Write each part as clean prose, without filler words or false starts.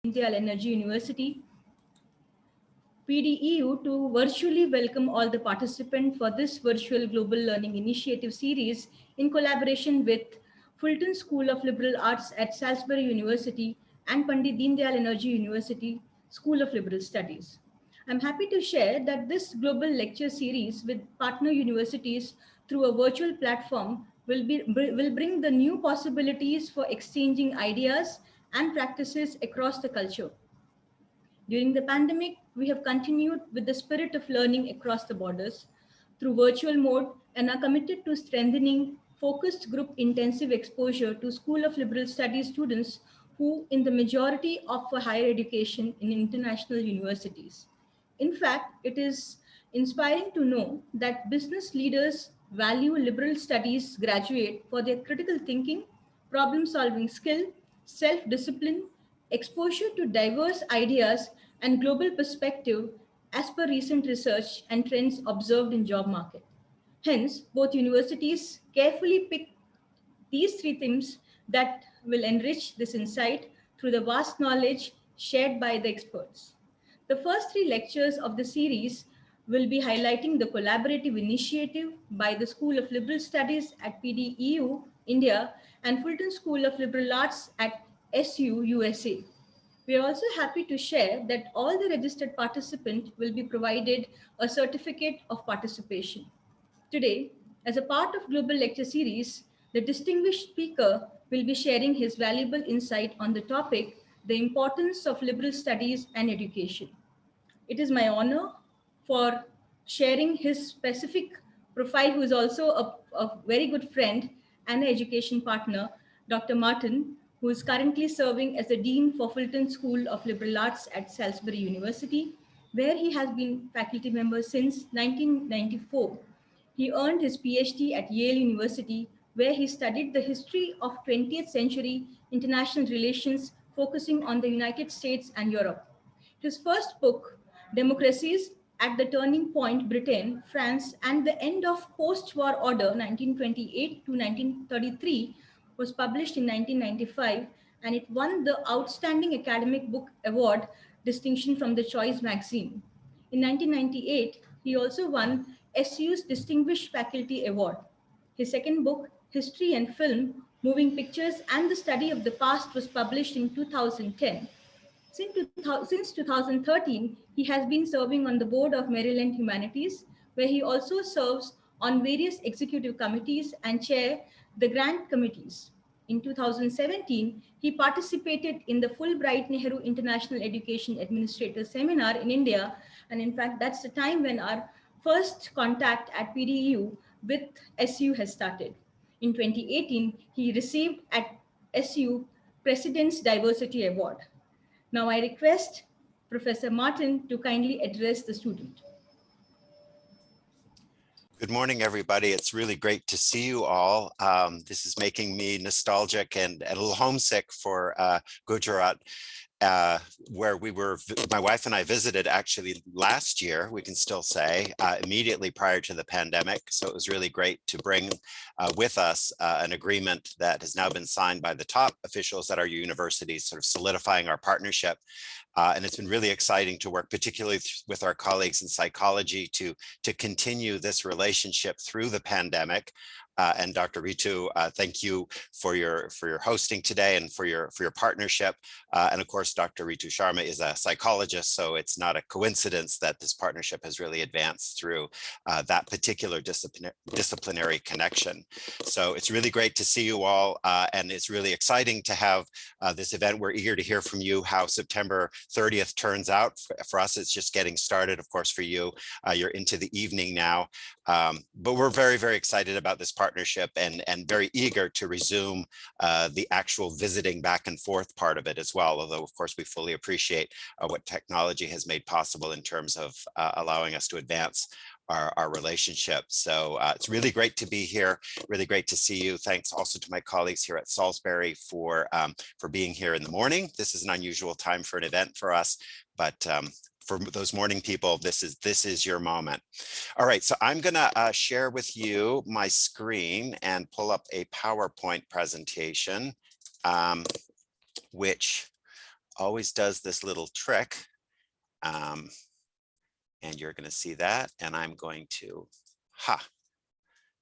Deendayal Energy University, PDEU, to virtually welcome all the participants for this virtual global learning initiative series in collaboration with Fulton School of Liberal Arts at Salisbury University and Pandit Deendayal Energy University School of Liberal Studies. I'm happy to share that this global lecture series with partner universities through a virtual platform will bring the new possibilities for exchanging ideas and practices across the culture. During the pandemic, we have continued with the spirit of learning across the borders through virtual mode and are committed to strengthening focused group intensive exposure to School of Liberal Studies students who in the majority opt for higher education in international universities. In fact, it is inspiring to know that business leaders value liberal studies graduate for their critical thinking, problem solving skill, self discipline, exposure to diverse ideas, and global perspective as per recent research and trends observed in job market. Hence, both universities carefully pick these three themes that will enrich this insight through the vast knowledge shared by the experts. The first three lectures of the series will be highlighting the collaborative initiative by the School of Liberal Studies at PDEU, India, and Fulton School of Liberal Arts at SU, USA. We are also happy to share that all the registered participants will be provided a certificate of participation. Today, as a part of Global Lecture Series, the distinguished speaker will be sharing his valuable insight on the topic, the importance of liberal studies and education. It is my honor for sharing his specific profile, who is also a very good friend and an education partner, Dr. Martin, who is currently serving as the Dean for Fulton School of Liberal Arts at Salisbury University, where he has been faculty member since 1994. He earned his PhD at Yale University, where he studied the history of 20th century international relations, focusing on the United States and Europe. His first book, Democracies at the Turning Point, Britain, France, and the End of Post-War Order, 1928 to 1933, was published in 1995, and it won the Outstanding Academic Book Award distinction from the Choice magazine. In 1998, he also won SU's Distinguished Faculty Award. His second book, History and Film, Moving Pictures and the Study of the Past, was published in 2010. Since 2013, he has been serving on the board of Maryland Humanities, where he also serves on various executive committees and chair the grant committees. In 2017, he participated in the Fulbright Nehru International Education Administrator Seminar in India. And in fact, that's the time when our first contact at PDEU with SU has started. In 2018, he received at SU President's Diversity Award. Now I request Professor Martin to kindly address the student. Good morning, everybody. It's really great to see you all. This is making me nostalgic and a little homesick for Gujarat, where my wife and I visited actually last year, we can still say, immediately prior to the pandemic. So it was really great to bring with us an agreement that has now been signed by the top officials at our universities, sort of solidifying our partnership. And it's been really exciting to work, particularly with our colleagues in psychology, to continue this relationship through the pandemic. And Dr. Ritu, thank you for your hosting today and for your partnership. And of course, Dr. Ritu Sharma is a psychologist, so it's not a coincidence that this partnership has really advanced through that particular disciplinary connection. So it's really great to see you all, and it's really exciting to have this event. We're eager to hear from you how September 30th turns out. For us, it's just getting started. Of course, for you, you're into the evening now. But we're very, very excited about this partnership and very eager to resume the actual visiting back and forth part of it as well. Although, of course, we fully appreciate what technology has made possible in terms of allowing us to advance our relationship. So it's really great to be here. Really great to see you. Thanks also to my colleagues here at Salisbury for being here in the morning. This is an unusual time for an event for us, but for those morning people, this is your moment. All right, so I'm gonna share with you my screen and pull up a PowerPoint presentation, which always does this little trick. And you're going to see that. And I'm going to,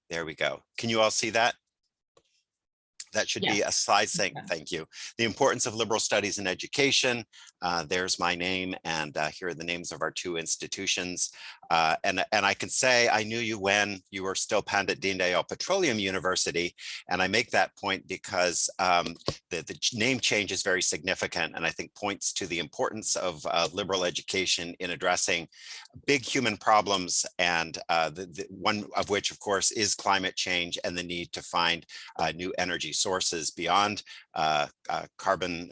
there we go. Can you all see that? That should be a slide saying, thank you. The importance of liberal studies in education. There's my name, and here are the names of our two institutions. And I can say I knew you when you were still Pandit Deendayal Petroleum University. And I make that point because the name change is very significant, and I think points to the importance of liberal education in addressing big human problems, and one of which, of course, is climate change and the need to find new energy sources beyond carbon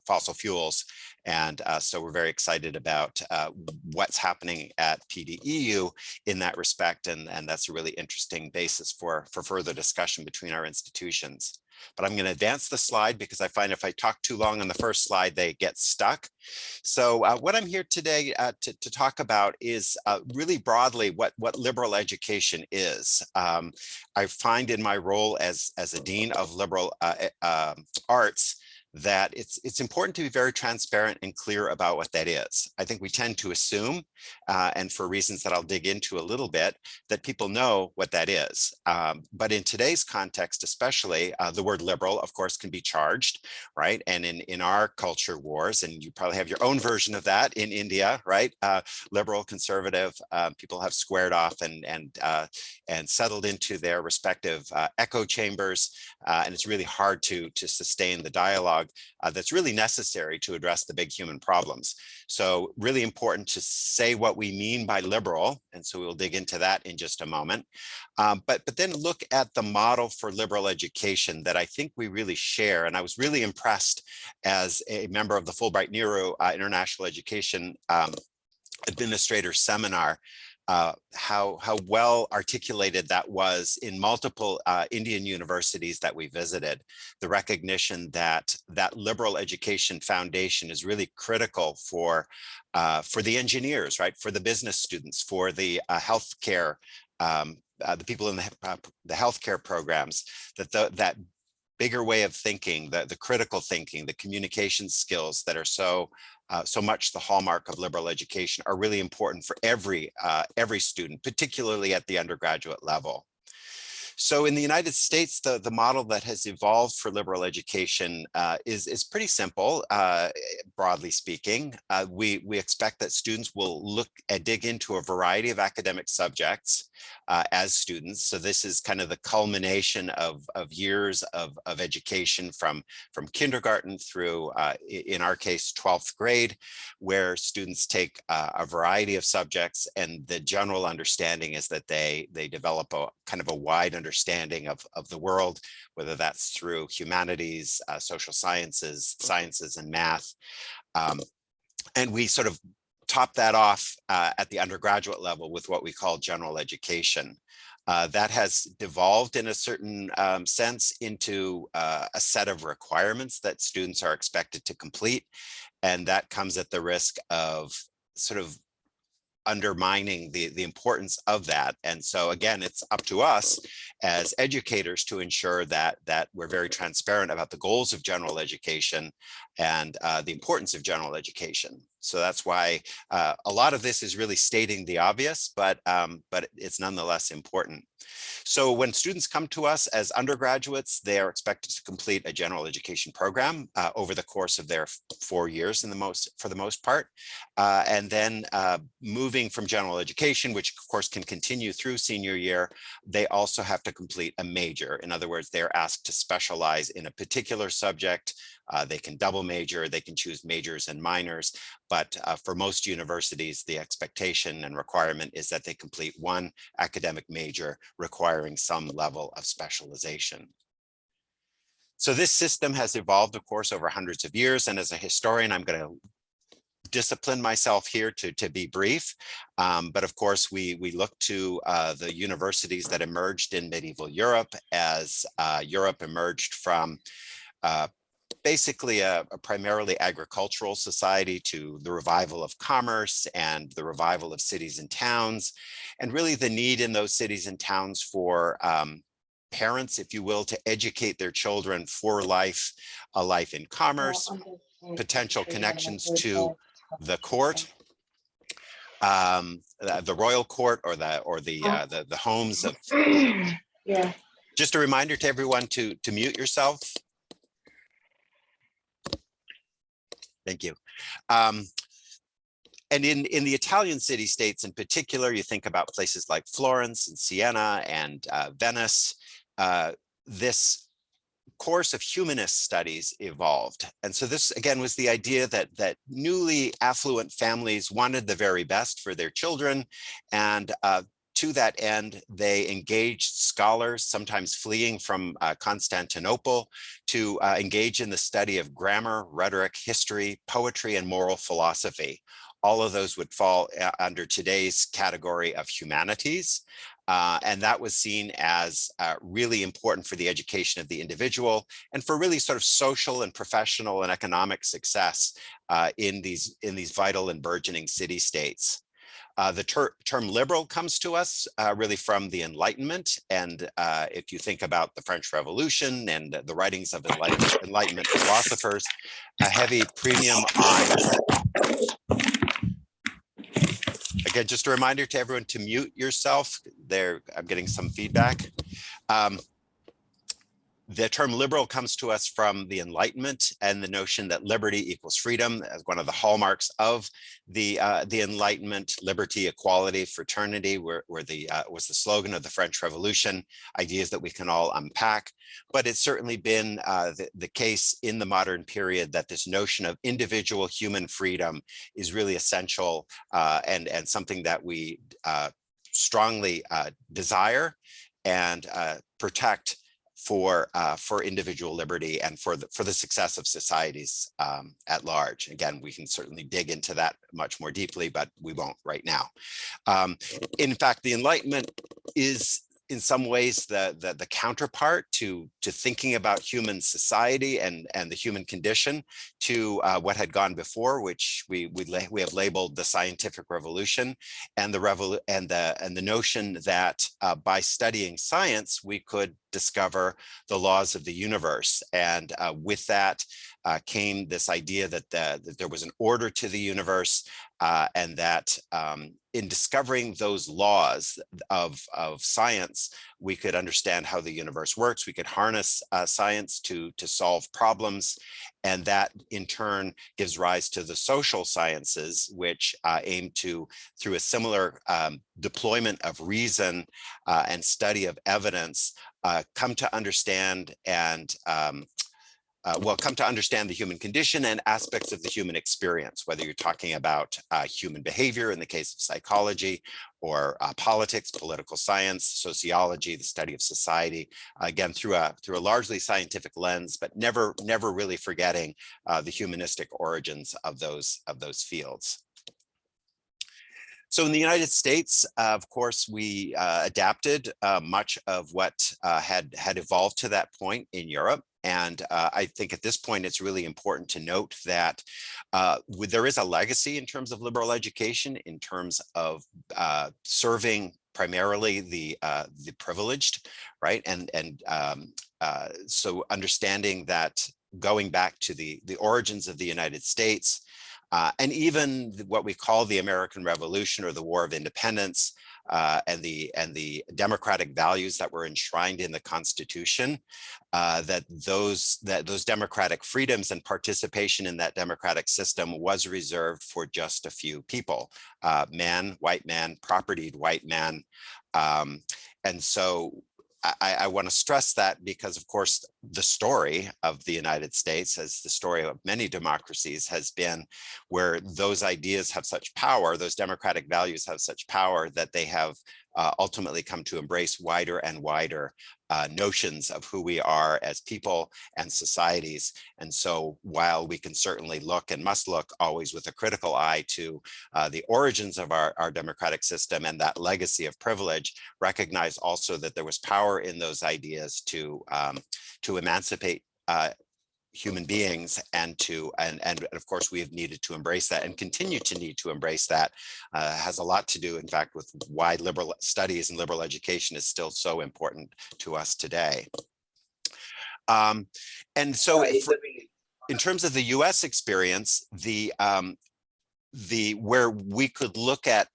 fossil fuels. And so we're very excited about what's happening at PDEU in that respect. And that's a really interesting basis for further discussion between our institutions. But I'm going to advance the slide because I find if I talk too long on the first slide, they get stuck. So what I'm here today to talk about is really broadly what liberal education is. I find in my role as a dean of liberal arts that it's important to be very transparent and clear about what that is. I think we tend to assume, and for reasons that I'll dig into a little bit, that people know what that is. But in today's context, especially, the word liberal, of course, can be charged, right? And in our culture wars, and you probably have your own version of that in India, right? Liberal, conservative, people have squared off and settled into their respective echo chambers, and it's really hard to sustain the dialogue that's really necessary to address the big human problems. So really important to say what we mean by liberal, and so we'll dig into that in just a moment. But then look at the model for liberal education that I think we really share. And I was really impressed as a member of the Fulbright Nehru International Education Administrator Seminar, how well articulated that was in multiple Indian universities that we visited. The recognition that liberal education foundation is really critical for the engineers, right? For the business students, for the healthcare, the people in the healthcare programs, that bigger way of thinking, the critical thinking, the communication skills that are so much the hallmark of liberal education are really important for every student, particularly at the undergraduate level. So in the United States, the model that has evolved for liberal education is pretty simple, broadly speaking. We expect that students will dig into a variety of academic subjects as students. So this is kind of the culmination of years of education from kindergarten through, in our case, 12th grade, where students take a variety of subjects, and the general understanding is that they develop a kind of a wide understanding of the world, whether that's through humanities, social sciences, and math. And we sort of top that off at the undergraduate level with what we call general education. That has devolved in a certain sense into a set of requirements that students are expected to complete. And that comes at the risk of sort of undermining the importance of that. And so again, it's up to us as educators to ensure that we're very transparent about the goals of general education and the importance of general education. So that's why a lot of this is really stating the obvious, but it's nonetheless important. So when students come to us as undergraduates, they are expected to complete a general education program over the course of their 4 years for the most part. And then moving from general education, which of course can continue through senior year, they also have to complete a major. In other words, they're asked to specialize in a particular subject. They can double major, they can choose majors and minors, but for most universities, the expectation and requirement is that they complete one academic major requiring some level of specialization. So this system has evolved, of course, over hundreds of years, and as a historian, I'm going to discipline myself here to be brief, but of course we look to the universities that emerged in medieval Europe as Europe emerged from basically a primarily agricultural society to the revival of commerce and the revival of cities and towns, and really the need in those cities and towns for parents, if you will, to educate their children for life, a life in commerce, potential connections to the court, the royal court, or the homes of. Yeah. Just a reminder to everyone to mute yourself. Thank you. And in the Italian city-states in particular, you think about places like Florence and Siena and Venice. This course of humanist studies evolved. And so this, again, was the idea that newly affluent families wanted the very best for their children. And to that end, they engaged scholars, sometimes fleeing from Constantinople, to engage in the study of grammar, rhetoric, history, poetry, and moral philosophy. All of those would fall under today's category of humanities. And that was seen as really important for the education of the individual and for really sort of social and professional and economic success in these vital and burgeoning city-states. The term liberal comes to us really from the Enlightenment. And if you think about the French Revolution and the writings of Enlightenment philosophers, a heavy premium on. Again, just a reminder to everyone to mute yourself. I'm getting some feedback. The term liberal comes to us from the Enlightenment and the notion that liberty equals freedom as one of the hallmarks of the Enlightenment. Liberty, equality, fraternity was the slogan of the French Revolution, ideas that we can all unpack. But it's certainly been the case in the modern period that this notion of individual human freedom is really essential and something that we strongly desire and protect for individual liberty and for the success of societies at large. Again, we can certainly dig into that much more deeply, but we won't right now. In fact, the Enlightenment is in some ways the counterpart to thinking about human society and the human condition to what had gone before, which we have labeled the scientific revolution, and the notion that by studying science we could discover the laws of the universe. And with that came this idea that there was an order to the universe, and that in discovering those laws of science, we could understand how the universe works. We could harness science to solve problems. And that in turn gives rise to the social sciences, which aim to, through a similar deployment of reason and study of evidence, come to understand the human condition and aspects of the human experience, whether you're talking about human behavior in the case of psychology, or politics, political science, sociology, the study of society, again, through a largely scientific lens, but never really forgetting the humanistic origins of those fields. So in the United States, of course, we adapted much of what had evolved to that point in Europe. And I think at this point, it's really important to note that there is a legacy in terms of liberal education, in terms of serving primarily the privileged, right? And so understanding that going back to the origins of the United States, and even what we call the American Revolution or the War of Independence, and the democratic values that were enshrined in the Constitution, that those democratic freedoms and participation in that democratic system was reserved for just a few people, white man, propertied white man. And so I want to stress that because, of course, the story of the United States, as the story of many democracies, has been where those ideas have such power, those democratic values have such power that they have ultimately come to embrace wider and wider notions of who we are as people and societies. And so while we can certainly look and must look always with a critical eye to the origins of our democratic system and that legacy of privilege, recognize also that there was power in those ideas to emancipate human beings, and of course we have needed to embrace that and continue to need to embrace that. Has a lot to do, in fact, with why liberal studies and liberal education is still so important to us today. And so in terms of the US experience, where we could look at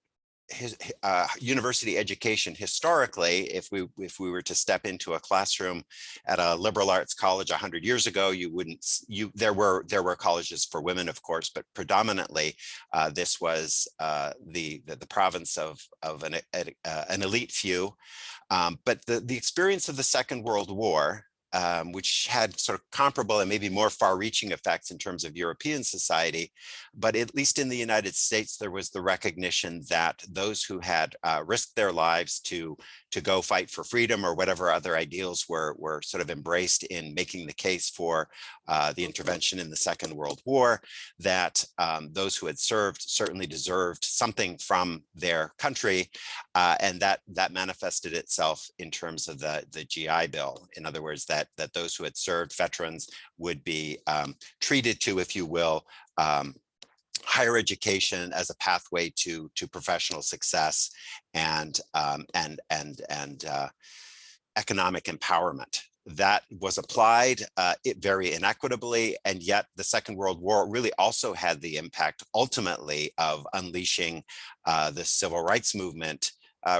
university education historically, if we were to step into a classroom at a liberal arts college 100 years ago, there were colleges for women, of course, but predominantly this was the province of an elite few. But the experience of the Second World War, which had sort of comparable and maybe more far-reaching effects in terms of European society. But at least in the United States, there was the recognition that those who had risked their lives to go fight for freedom or whatever other ideals were sort of embraced in making the case for the intervention in the Second World War, that those who had served certainly deserved something from their country, and that manifested itself in terms of the GI Bill. In other words, that those who had served, veterans, would be treated to, if you will, higher education as a pathway to professional success and economic empowerment. That was applied very inequitably, and yet the Second World War really also had the impact ultimately of unleashing the civil rights movement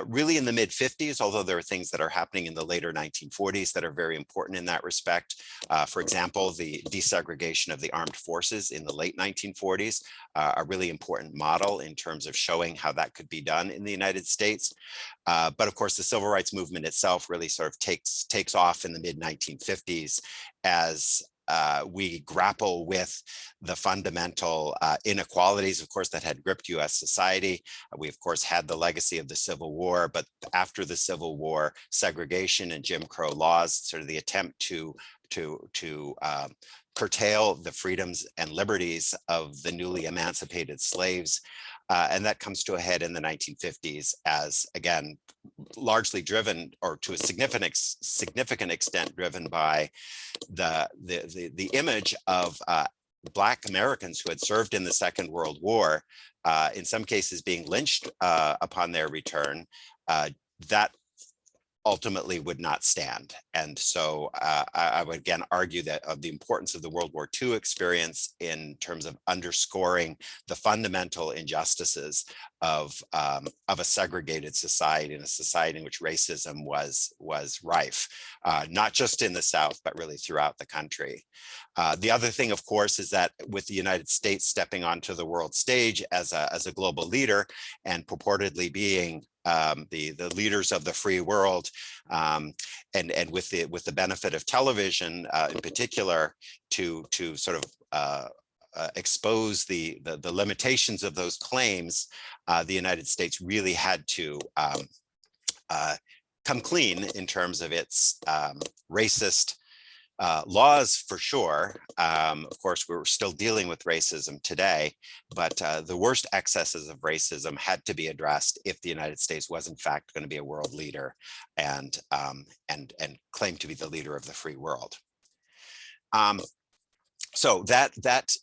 really in the mid-50s, although there are things that are happening in the later 1940s that are very important in that respect. For example, the desegregation of the armed forces in the late 1940s, a really important model in terms of showing how that could be done in the United States. But of course, the civil rights movement itself really sort of takes off in the mid-1950s as we grapple with the fundamental inequalities, of course, that had gripped US society. We, of course, had the legacy of the Civil War, but after the Civil War, segregation and Jim Crow laws, sort of the attempt to curtail the freedoms and liberties of the newly emancipated slaves. And that comes to a head in the 1950s as, again, largely driven, or to a significant extent driven by the image of Black Americans who had served in the Second World War, in some cases being lynched upon their return. That ultimately would not stand. And so I would again argue that of the importance of the World War II experience in terms of underscoring the fundamental injustices of a segregated society, and a society in which racism was rife, not just in the South, but really throughout the country. The other thing, of course, is that with the United States stepping onto the world stage as a global leader and purportedly being the leaders of the free world, and with the benefit of television in particular to sort of expose the limitations of those claims, the United States really had to come clean in terms of its racist laws, for sure. Of course, we're still dealing with racism today, but the worst excesses of racism had to be addressed if the United States was in fact going to be a world leader and claim to be the leader of the free world. So that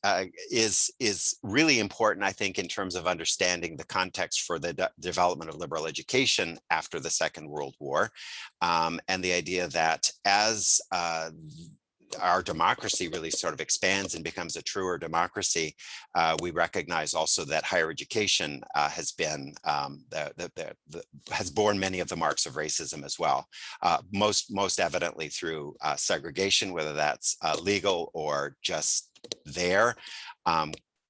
is really important, I think, in terms of understanding the context for the development of liberal education after the Second World War, and the idea that as our democracy really sort of expands and becomes a truer democracy, we recognize also that higher education has been has borne many of the marks of racism as well. Most evidently through segregation, whether that's legal or just there.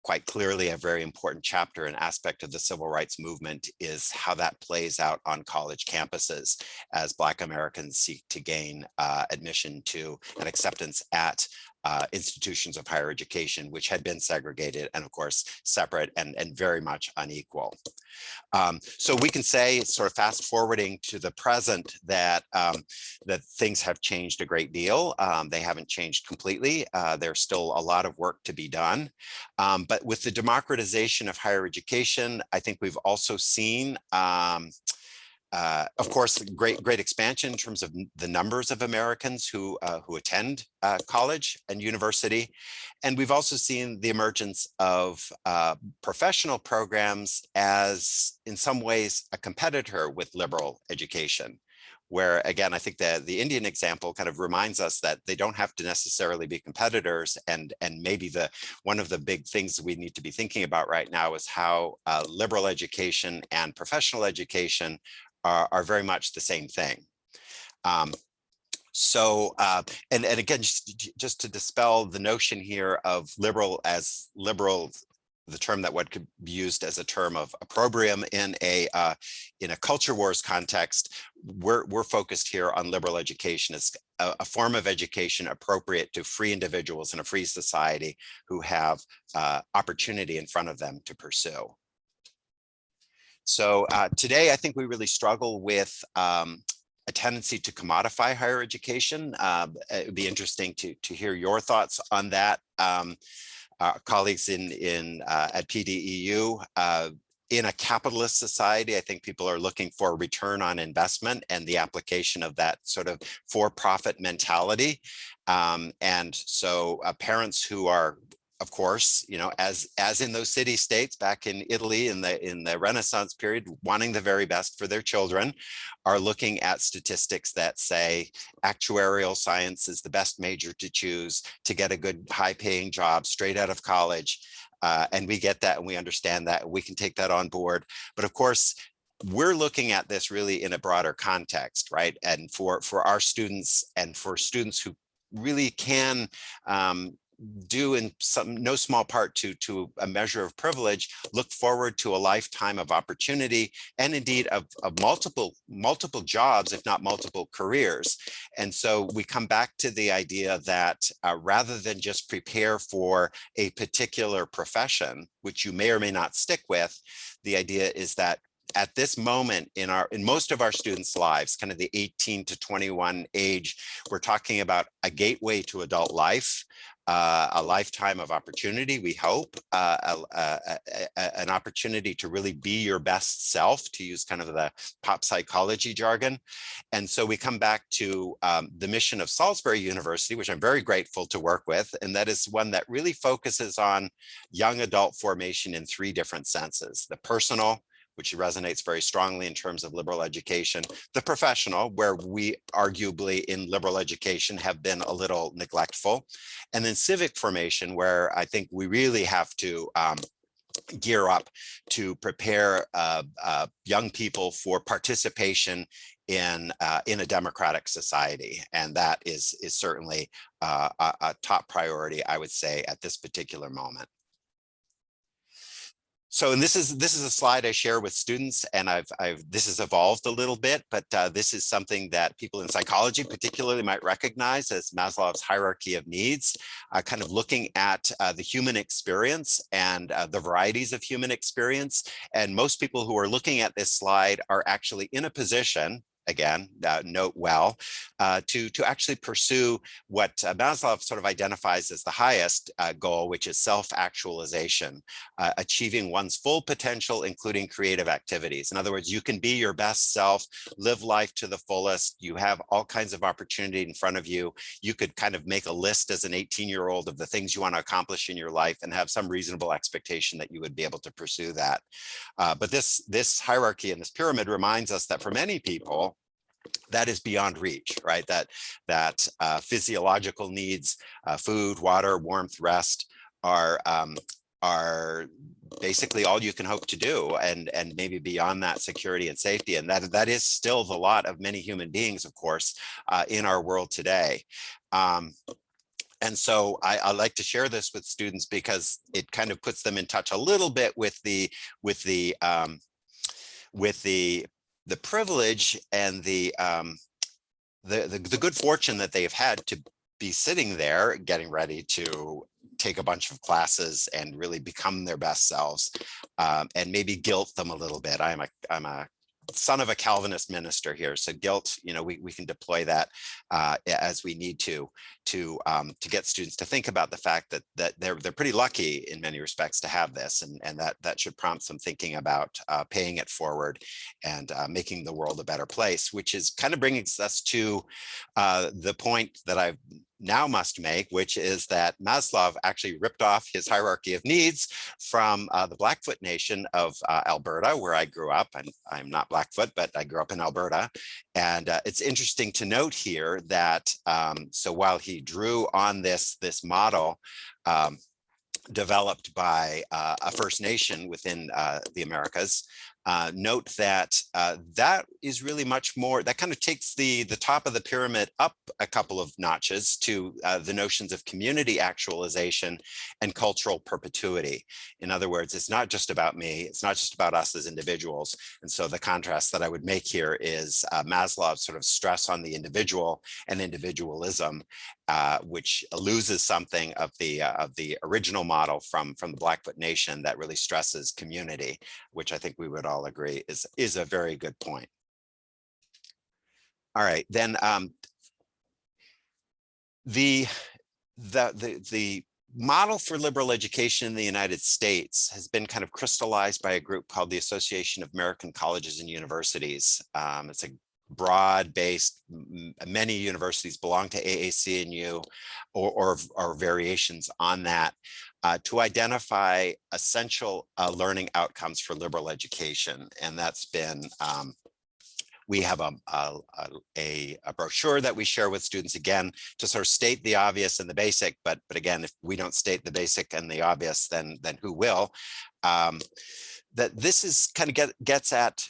Quite clearly, a very important chapter and aspect of the civil rights movement is how that plays out on college campuses as Black Americans seek to gain admission to and acceptance at institutions of higher education, which had been segregated and, of course, separate and very much unequal. So we can say, sort of fast forwarding to the present, that that things have changed a great deal. They haven't changed completely. There's still a lot of work to be done. But with the democratization of higher education, I think we've also seen of course, great expansion in terms of the numbers of Americans who attend college and university. And we've also seen the emergence of professional programs as, in some ways, a competitor with liberal education, where again, I think that the Indian example kind of reminds us that they don't have to necessarily be competitors. And maybe one of the big things we need to be thinking about right now is how liberal education and professional education are very much the same thing. And again, just to dispel the notion here of liberal as liberal, the term that could be used as a term of opprobrium in a culture wars context, we're focused here on liberal education as a form of education appropriate to free individuals in a free society who have opportunity in front of them to pursue. So today, I think we really struggle with a tendency to commodify higher education. It would be interesting to hear your thoughts on that. Colleagues at PDEU, in a capitalist society, I think people are looking for a return on investment and the application of that sort of for-profit mentality. And so parents who are, of course, as in those city states back in Italy in the Renaissance period, wanting the very best for their children, are looking at statistics that say actuarial science is the best major to choose to get a good high-paying job straight out of college. And we get that and we understand that, and we can take that on board. But of course, we're looking at this really in a broader context, right? And for our students and for students who really can due in no small part to a measure of privilege, look forward to a lifetime of opportunity and indeed of multiple jobs, if not multiple careers. And so we come back to the idea that rather than just prepare for a particular profession, which you may or may not stick with, the idea is that at this moment in most of our students' lives, kind of the 18 to 21 age, we're talking about a gateway to adult life, a lifetime of opportunity, we hope, an opportunity to really be your best self, to use kind of the pop psychology jargon. And so we come back to the mission of Salisbury University, which I'm very grateful to work with, and that is one that really focuses on young adult formation in three different senses: the personal, which resonates very strongly in terms of liberal education; the professional, where we arguably in liberal education have been a little neglectful; and then civic formation, where I think we really have to gear up to prepare young people for participation in a democratic society. And that is certainly a top priority, I would say, at this particular moment. So, and this is a slide I share with students, and this has evolved a little bit, but this is something that people in psychology particularly might recognize as Maslow's hierarchy of needs, kind of looking at the human experience and the varieties of human experience. And most people who are looking at this slide are actually in a position, again, note well, to actually pursue what Maslow sort of identifies as the highest goal, which is self-actualization, achieving one's full potential, including creative activities. In other words, you can be your best self, live life to the fullest. You have all kinds of opportunity in front of you. You could kind of make a list as an 18-year-old of the things you want to accomplish in your life and have some reasonable expectation that you would be able to pursue that. But this hierarchy and this pyramid reminds us that for many people, that is beyond reach, right? That physiological needs, food, water, warmth, rest, are basically all you can hope to do, and maybe beyond that, security and safety. And that is still the lot of many human beings, of course, in our world today. And so I like to share this with students because it kind of puts them in touch a little bit with the privilege and the good fortune that they've had to be sitting there getting ready to take a bunch of classes and really become their best selves, and maybe guilt them a little bit. I'm a son of a Calvinist minister here, so guilt, we can deploy that as we need to get students to think about the fact that they're pretty lucky in many respects to have this, and that should prompt some thinking about paying it forward and making the world a better place, which is kind of bringing us to the point that I've now must make, which is that Maslow actually ripped off his hierarchy of needs from the Blackfoot Nation of Alberta, where I grew up. I'm not Blackfoot, but I grew up in Alberta. And it's interesting to note here that, so while he drew on this model, developed by a First Nation within the Americas, note that that is really much more, that kind of takes the top of the pyramid up a couple of notches to the notions of community actualization and cultural perpetuity. In other words, it's not just about me, it's not just about us as individuals. And so the contrast that I would make here is Maslow's sort of stress on the individual and individualism, which loses something of the original model from the Blackfoot Nation that really stresses community, which I think we would all agree is a very good point. All right, then the model for liberal education in the United States has been kind of crystallized by a group called the Association of American Colleges and Universities. It's a broad-based, many universities belong to AAC&U or variations on that, to identify essential learning outcomes for liberal education. And that's been, we have a brochure that we share with students, again, to sort of state the obvious and the basic, but again, if we don't state the basic and the obvious, then who will? That this is kind of gets at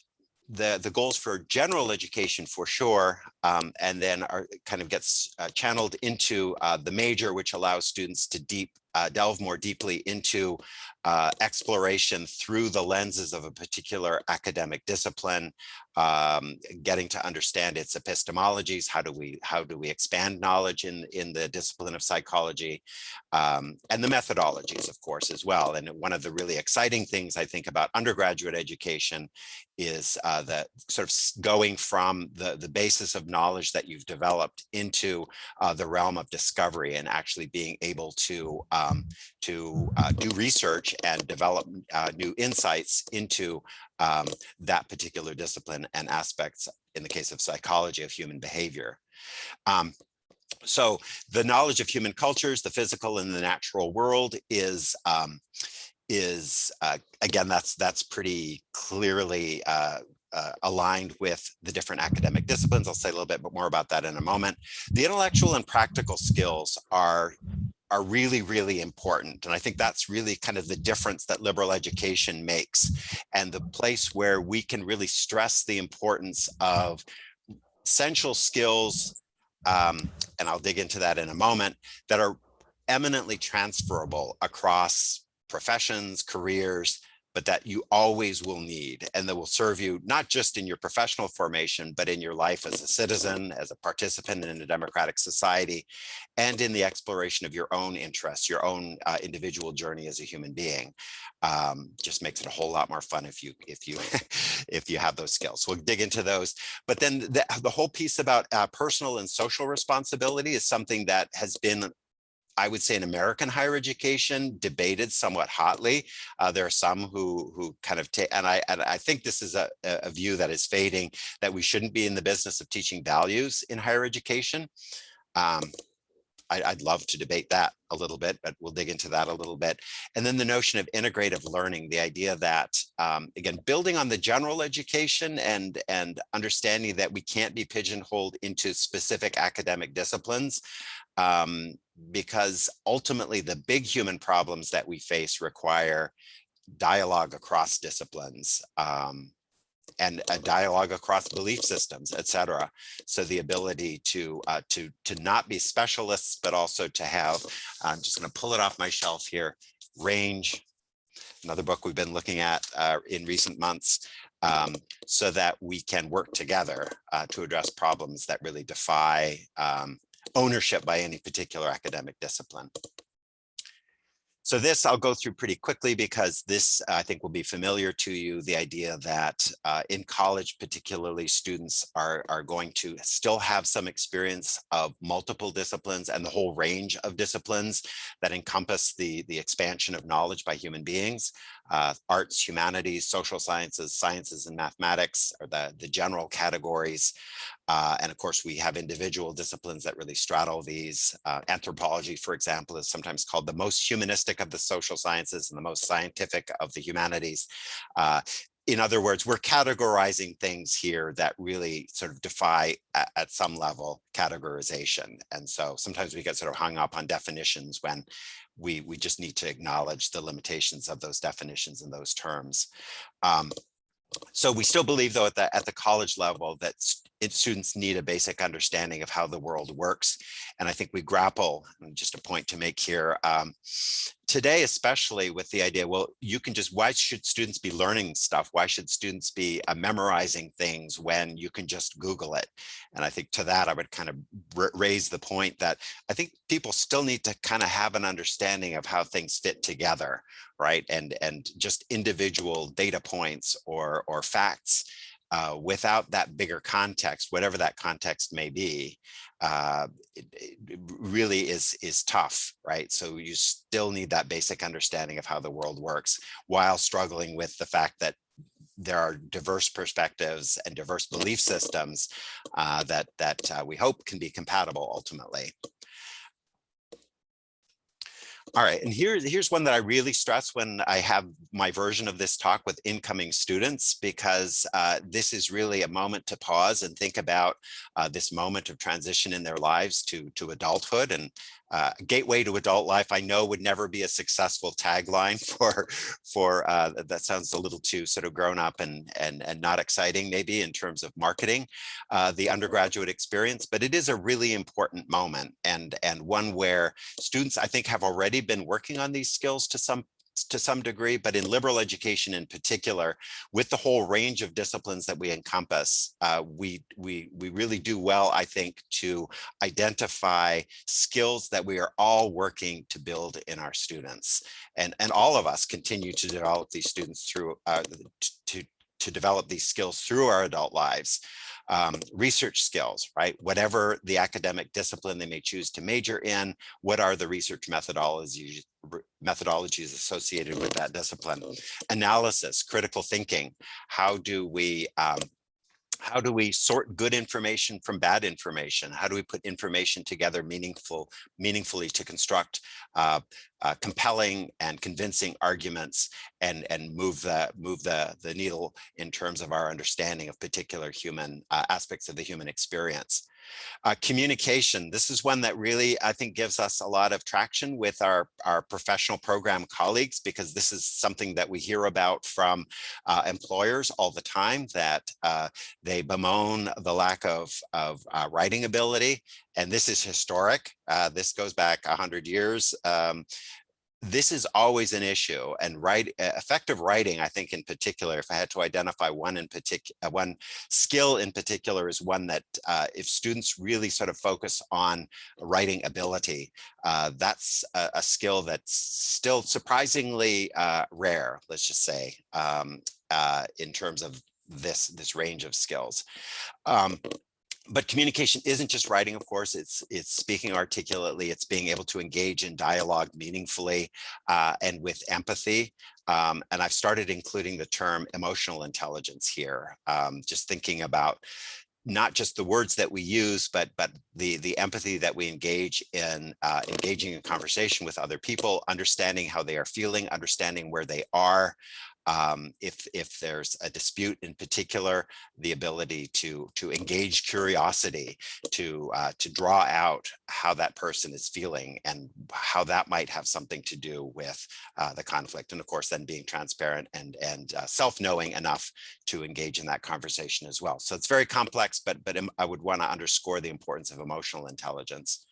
the goals for general education for sure, and then kind of gets channeled into the major, which allows students to delve more deeply into exploration through the lenses of a particular academic discipline, getting to understand its epistemologies. How do we expand knowledge in the discipline of psychology, and the methodologies, of course, as well. And one of the really exciting things I think about undergraduate education is that sort of going from the basis of knowledge that you've developed into the realm of discovery, and actually being able to do research and develop new insights into that particular discipline and aspects, in the case of psychology, of human behavior. So the knowledge of human cultures, the physical and the natural world is again, that's pretty clearly aligned with the different academic disciplines. I'll say a little bit more about that in a moment. The intellectual and practical skills are really, really important. And I think that's really kind of the difference that liberal education makes, and the place where we can really stress the importance of essential skills, and I'll dig into that in a moment, that are eminently transferable across professions, careers, but that you always will need, and that will serve you not just in your professional formation, but in your life as a citizen, as a participant in a democratic society, and in the exploration of your own interests, your own individual journey as a human being. Just makes it a whole lot more fun if you have those skills. So we'll dig into those. But then the whole piece about personal and social responsibility is something that has been, I would say, in American higher education, debated somewhat hotly. There are some who kind of take, and I think this is a view that is fading, that we shouldn't be in the business of teaching values in higher education. I'd love to debate that a little bit, but we'll dig into that a little bit. And then the notion of integrative learning, the idea that, again, building on the general education and understanding that we can't be pigeonholed into specific academic disciplines, because ultimately the big human problems that we face require dialogue across disciplines, and a dialogue across belief systems, et cetera. So the ability to not be specialists, but also to have, I'm just going to pull it off my shelf here, Range, another book we've been looking at in recent months, so that we can work together to address problems that really defy ownership by any particular academic discipline. So this I'll go through pretty quickly, because this I think will be familiar to you, the idea that in college particularly, students are going to still have some experience of multiple disciplines and the whole range of disciplines that encompass the expansion of knowledge by human beings. arts, humanities, social sciences, sciences and mathematics are the general categories. And of course, we have individual disciplines that really straddle these. Anthropology, for example, is sometimes called the most humanistic of the social sciences and the most scientific of the humanities. In other words, we're categorizing things here that really sort of defy at some level categorization. And so sometimes we get sort of hung up on definitions when we just need to acknowledge the limitations of those definitions and those terms. So we still believe, though, at the college level that students need a basic understanding of how the world works. And I think we grapple, and just a point to make here, today, especially with the idea, well, you can just, why should students be learning stuff? Why should students be memorizing things when you can just Google it? And I think to that, I would kind of raise the point that I think people still need to kind of have an understanding of how things fit together, right? And just individual data points or facts without that bigger context, whatever that context may be, it really is tough, right? So you still need that basic understanding of how the world works while struggling with the fact that there are diverse perspectives and diverse belief systems that we hope can be compatible ultimately. All right, and here's one that I really stress when I have my version of this talk with incoming students, because this is really a moment to pause and think about this moment of transition in their lives to adulthood. And gateway to adult life, I know, would never be a successful tagline for that sounds a little too sort of grown up and not exciting maybe in terms of marketing the undergraduate experience, but it is a really important moment and one where students, I think, have already been working on these skills to some degree, but in liberal education in particular, with the whole range of disciplines that we encompass, we really do well, I think, to identify skills that we are all working to build in our students, and all of us continue to develop these students through to develop these skills through our adult lives. Research skills, right? Whatever the academic discipline they may choose to major in, what are the research methodologies associated with that discipline? Analysis, critical thinking. How do we sort good information from bad information? How do we put information together meaningfully to construct compelling and convincing arguments and move the needle in terms of our understanding of particular human aspects of the human experience? Communication. This is one that really, I think, gives us a lot of traction with our professional program colleagues, because this is something that we hear about from employers all the time, that they bemoan the lack of writing ability. And this is historic. This goes back 100 years. This is always an issue, and effective writing, I think, in particular, if I had to identify one skill in particular, is one that if students really sort of focus on writing ability, that's a skill that's still surprisingly rare, let's just say, in terms of this range of skills. But communication isn't just writing, of course, it's speaking articulately, it's being able to engage in dialogue meaningfully and with empathy. And I've started including the term emotional intelligence here, just thinking about not just the words that we use, but the empathy that we engage in, engaging in conversation with other people, understanding how they are feeling, understanding where they are. If there's a dispute in particular, the ability to engage curiosity, to draw out how that person is feeling and how that might have something to do with the conflict. And of course, then being transparent and self-knowing enough to engage in that conversation as well. So it's very complex, but I would want to underscore the importance of emotional intelligence.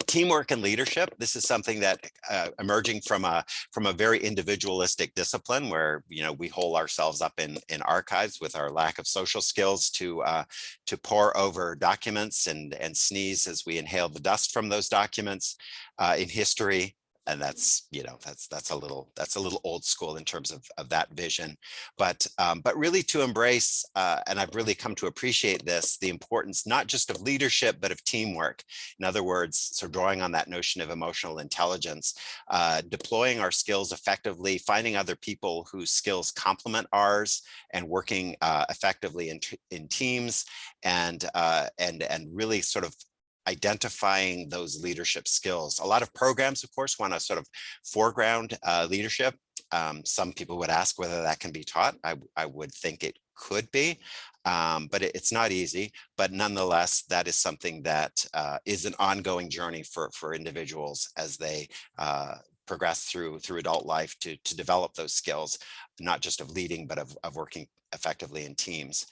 Teamwork and leadership. This is something that emerging from a very individualistic discipline where, you know, we hole ourselves up in archives with our lack of social skills to pore over documents and sneeze as we inhale the dust from those documents. In history, and that's, you know, that's a little old school in terms of that vision, but really to embrace, and I've really come to appreciate this, the importance not just of leadership but of teamwork. In other words, so drawing on that notion of emotional intelligence, deploying our skills effectively, finding other people whose skills complement ours, and working effectively in teams, and really sort of identifying those leadership skills. A lot of programs, of course, want to sort of foreground leadership. Some people would ask whether that can be taught. I would think it could be, but it's not easy. But nonetheless, that is something that is an ongoing journey for individuals as they progress through adult life to develop those skills, not just of leading, but of working effectively in teams.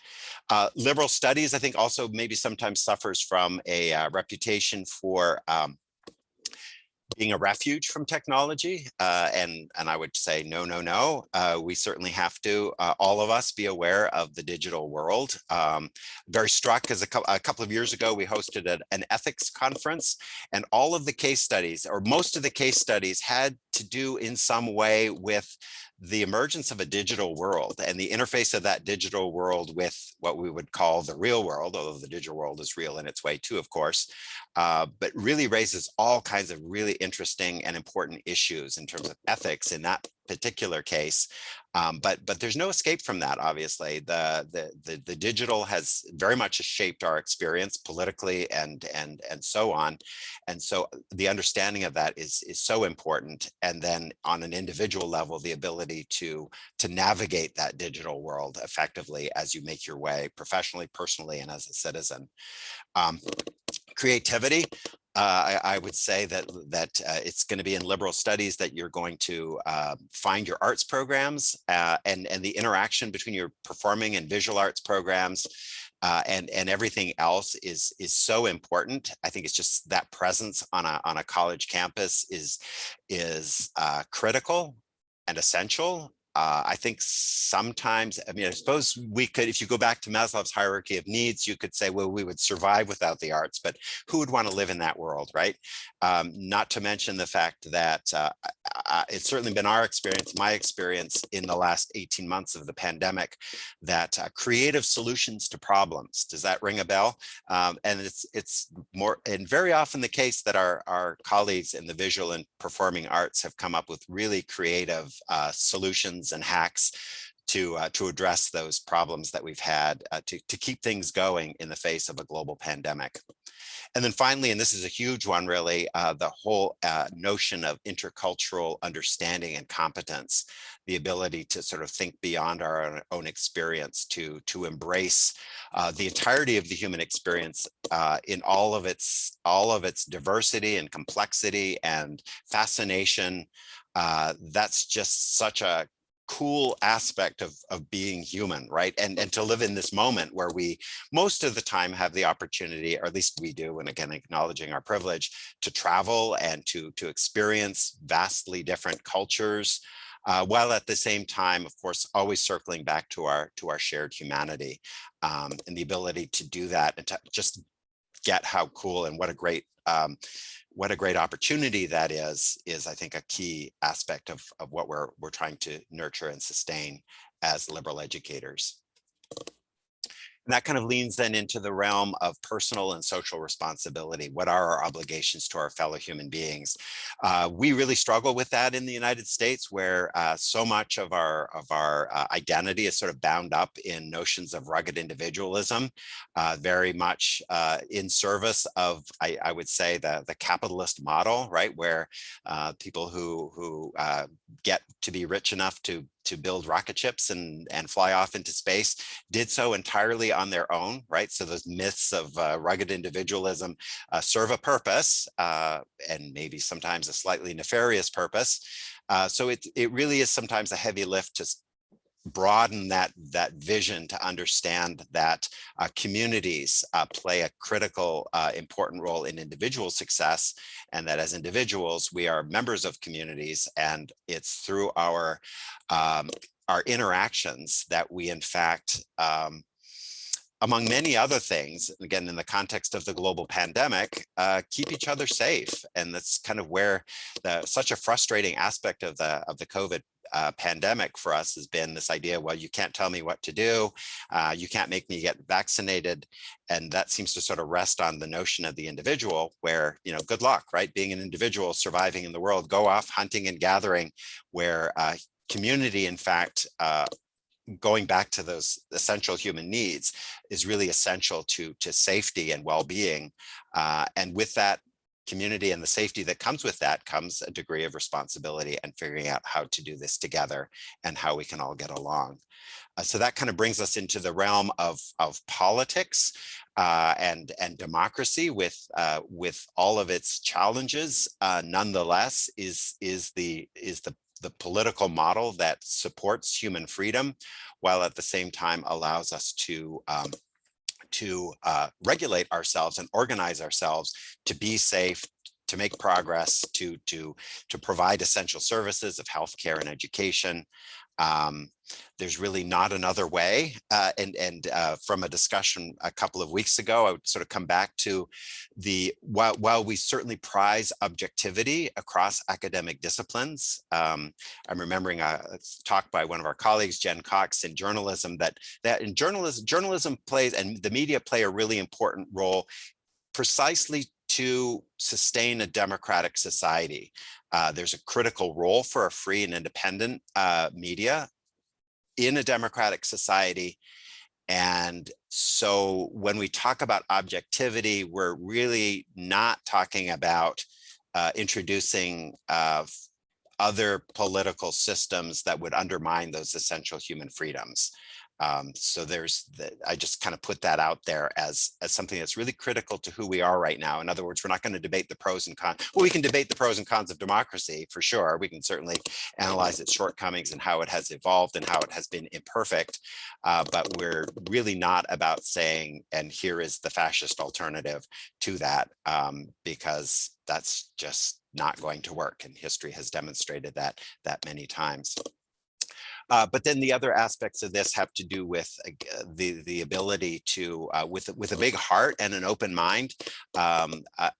Liberal studies, I think, also maybe sometimes suffers from a reputation for being a refuge from technology, and I would say no. We certainly have to, all of us, be aware of the digital world. Very struck as a couple of years ago, we hosted an ethics conference, and all of the case studies, or most of the case studies, had to do in some way with the emergence of a digital world and the interface of that digital world with what we would call the real world, although the digital world is real in its way too, of course, but really raises all kinds of really interesting and important issues in terms of ethics in that particular case. But there's no escape from that, obviously. The digital has very much shaped our experience politically and so on. And so the understanding of that is so important. And then on an individual level, the ability to navigate that digital world effectively as you make your way professionally, personally, and as a citizen. Creativity. I would say that it's going to be in liberal studies that you're going to find your arts programs and the interaction between your performing and visual arts programs and everything else is so important. I think it's just that presence on a college campus is critical and essential. I think sometimes, I mean, I suppose we could, if you go back to Maslow's hierarchy of needs, you could say, well, we would survive without the arts, but who would want to live in that world, right? Not to mention the fact that it's certainly been our experience, my experience in the last 18 months of the pandemic, that creative solutions to problems, does that ring a bell? And it's more, and very often the case that our colleagues in the visual and performing arts have come up with really creative solutions and hacks to address those problems that we've had to keep things going in the face of a global pandemic. And then finally, and this is a huge one really, the whole notion of intercultural understanding and competence, the ability to sort of think beyond our own experience, to embrace the entirety of the human experience in all of its diversity and complexity and fascination. That's just such a cool aspect of being human, right? And to live in this moment where we most of the time have the opportunity, or at least we do, and again acknowledging our privilege, to travel and to experience vastly different cultures, while at the same time, of course, always circling back to our shared humanity, and the ability to do that and to just get how cool and what a great opportunity that is I think a key aspect of what we're trying to nurture and sustain as liberal educators. And that kind of leans then into the realm of personal and social responsibility. What are our obligations to our fellow human beings? We really struggle with that in the United States, where so much of our identity is sort of bound up in notions of rugged individualism, very much in service of, I would say, the capitalist model, right? Where people who get to be rich enough to build rocket ships and fly off into space did so entirely on their own, right? So those myths of rugged individualism serve a purpose, and maybe sometimes a slightly nefarious purpose. So it really is sometimes a heavy lift to broaden that vision, to understand that communities play a critical, important role in individual success, and that as individuals, we are members of communities, and it's through our interactions that we, in fact, among many other things, again, in the context of the global pandemic, keep each other safe. And that's kind of where such a frustrating aspect of the COVID pandemic for us has been this idea, well, you can't tell me what to do, you can't make me get vaccinated. And that seems to sort of rest on the notion of the individual where, you know, good luck, right? Being an individual surviving in the world, go off hunting and gathering, where community, in fact, going back to those essential human needs is really essential to safety and well-being. And with that community and the safety that comes with that comes a degree of responsibility and figuring out how to do this together and how we can all get along. So that kind of brings us into the realm of politics and democracy with all of its challenges. Nonetheless, is the political model that supports human freedom, while at the same time allows us to regulate ourselves and organize ourselves to be safe, to make progress, to provide essential services of healthcare and education. There's really not another way. And from a discussion a couple of weeks ago, I would sort of come back to while we certainly prize objectivity across academic disciplines. I'm remembering a talk by one of our colleagues, Jen Cox, in journalism, that in journalism plays, and the media play a really important role precisely to sustain a democratic society. There's a critical role for a free and independent media in a democratic society. And so when we talk about objectivity, we're really not talking about introducing other political systems that would undermine those essential human freedoms. So I just kind of put that out there as something that's really critical to who we are right now. In other words, we're not going to debate the pros and cons. Well, we can debate the pros and cons of democracy for sure. We can certainly analyze its shortcomings and how it has evolved and how it has been imperfect. But we're really not about saying, and here is the fascist alternative to that, because that's just not going to work. And history has demonstrated that many times. But then the other aspects of this have to do with the ability to, with a big heart and an open mind,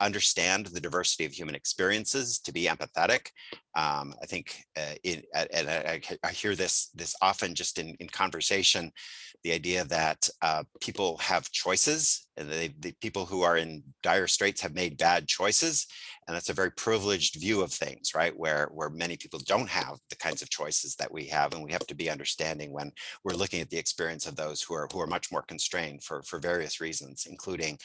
understand the diversity of human experiences, to be empathetic. I think, and I hear this often just in conversation, the idea that people have choices, and the people who are in dire straits have made bad choices. And that's a very privileged view of things, right? Where many people don't have the kinds of choices that we have. And we have to be understanding when we're looking at the experience of those who are much more constrained for various reasons, including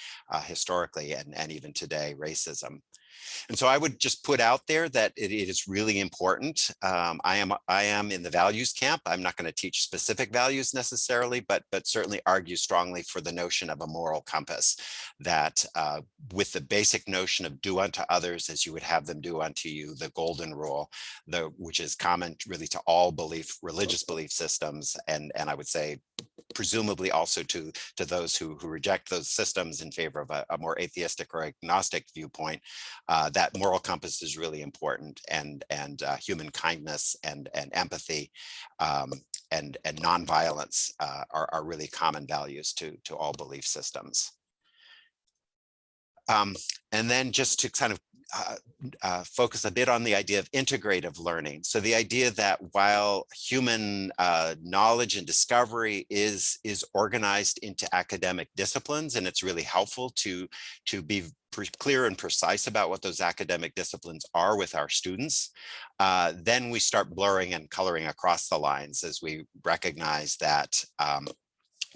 historically and even today, racism. And so I would just put out there that it is really important. I am in the values camp. I'm not going to teach specific values necessarily, but certainly argue strongly for the notion of a moral compass, that with the basic notion of do unto others as you would have them do unto you, the golden rule, which is common really to all religious belief systems, and I would say presumably also to those who reject those systems in favor of a more atheistic or agnostic viewpoint, that moral compass is really important, and human kindness and empathy and nonviolence are really common values to all belief systems. And then just to kind of focus a bit on the idea of integrative learning. So the idea that while human knowledge and discovery is organized into academic disciplines, and it's really helpful to be clear and precise about what those academic disciplines are with our students, then we start blurring and coloring across the lines as we recognize that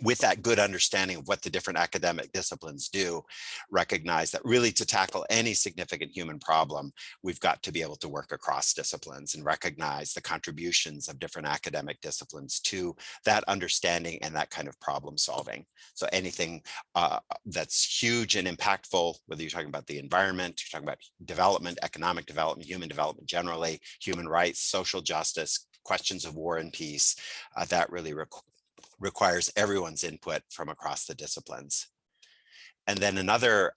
with that good understanding of what the different academic disciplines do, recognize that really to tackle any significant human problem, we've got to be able to work across disciplines and recognize the contributions of different academic disciplines to that understanding and that kind of problem solving. So anything that's huge and impactful, whether you're talking about the environment, you're talking about development, economic development, human development generally, human rights, social justice, questions of war and peace, that really requires everyone's input from across the disciplines. And then another